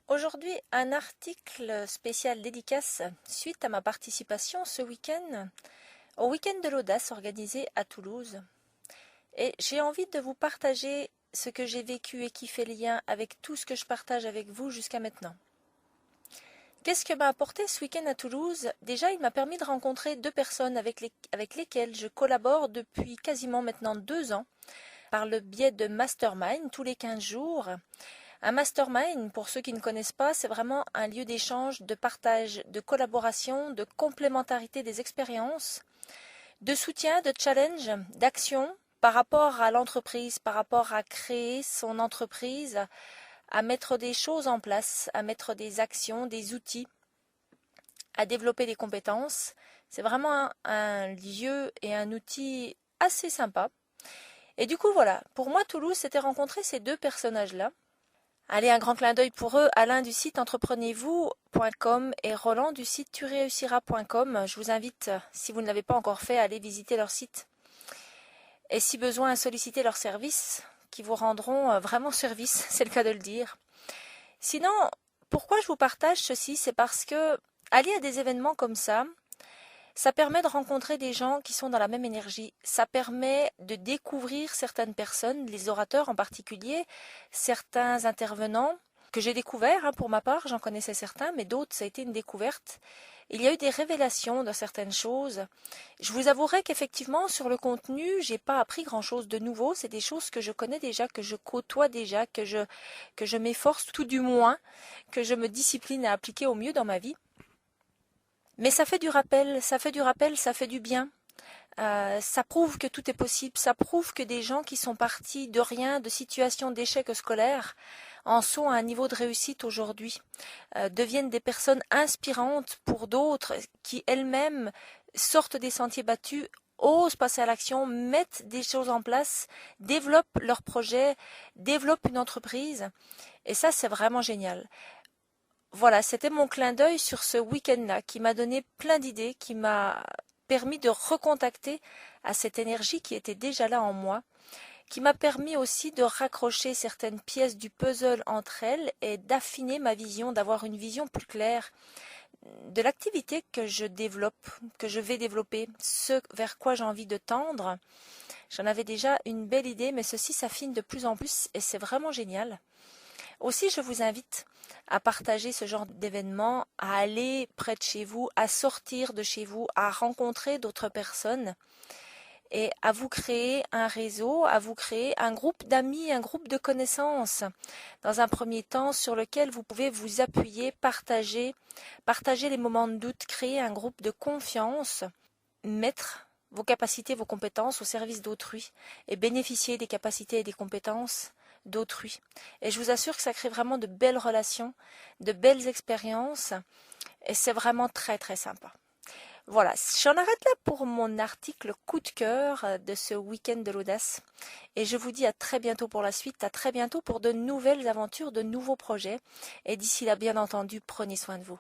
Aujourd'hui, un article spécial dédicace suite à ma participation ce week-end au week-end de l'audace organisé à Toulouse. Et j'ai envie de vous partager ce que j'ai vécu et qui fait lien avec tout ce que je partage avec vous jusqu'à maintenant. Qu'est-ce que m'a apporté ce week-end à Toulouse? Déjà, il m'a permis de rencontrer deux personnes avec lesquelles je collabore depuis quasiment maintenant 2 ans par le biais de mastermind tous les 15 jours. Un mastermind, pour ceux qui ne connaissent pas, c'est vraiment un lieu d'échange, de partage, de collaboration, de complémentarité des expériences, de soutien, de challenge, d'action par rapport à l'entreprise, par rapport à créer son entreprise, à mettre des choses en place, à mettre des actions, des outils, à développer des compétences. C'est vraiment un lieu et un outil assez sympa. Et du coup, voilà, pour moi, Toulouse, c'était rencontrer ces deux personnages-là. Allez, un grand clin d'œil pour eux, Alain du site entreprenez-vous.com et Roland du site turéussiras.com. Je vous invite, si vous ne l'avez pas encore fait, à aller visiter leur site. Et si besoin, à solliciter leurs services, qui vous rendront vraiment service, c'est le cas de le dire. Sinon, pourquoi je vous partage ceci? C'est parce que aller à des événements comme ça permet de rencontrer des gens qui sont dans la même énergie. Ça permet de découvrir certaines personnes, les orateurs en particulier, certains intervenants que j'ai découverts, pour ma part, j'en connaissais certains, mais d'autres, ça a été une découverte. Il y a eu des révélations de certaines choses. Je vous avouerai qu'effectivement, sur le contenu, j'ai pas appris grand-chose de nouveau. C'est des choses que je connais déjà, que je côtoie déjà, que je m'efforce tout du moins, que je me discipline à appliquer au mieux dans ma vie. Mais ça fait du rappel, ça fait du bien. Ça prouve que tout est possible, ça prouve que des gens qui sont partis de rien, de situations d'échec scolaire, en sont à un niveau de réussite aujourd'hui, deviennent des personnes inspirantes pour d'autres qui elles-mêmes sortent des sentiers battus, osent passer à l'action, mettent des choses en place, développent leurs projets, développent une entreprise. Et ça, c'est vraiment génial. Voilà, c'était mon clin d'œil sur ce week-end-là qui m'a donné plein d'idées, qui m'a permis de recontacter à cette énergie qui était déjà là en moi, qui m'a permis aussi de raccrocher certaines pièces du puzzle entre elles et d'affiner ma vision, d'avoir une vision plus claire de l'activité que je développe, que je vais développer, ce vers quoi j'ai envie de tendre. J'en avais déjà une belle idée, mais ceci s'affine de plus en plus et c'est vraiment génial. Aussi, je vous invite à partager ce genre d'événements, à aller près de chez vous, à sortir de chez vous, à rencontrer d'autres personnes et à vous créer un réseau, à vous créer un groupe d'amis, un groupe de connaissances, dans un premier temps sur lequel vous pouvez vous appuyer, partager les moments de doute, créer un groupe de confiance, mettre vos capacités, vos compétences au service d'autrui et bénéficier des capacités et des compétences d'autrui. Et je vous assure que ça crée vraiment de belles relations, de belles expériences et c'est vraiment très très sympa. Voilà, j'en arrête là pour mon article coup de cœur de ce week-end de l'audace et je vous dis à très bientôt pour la suite, à très bientôt pour de nouvelles aventures, de nouveaux projets et d'ici là bien entendu prenez soin de vous.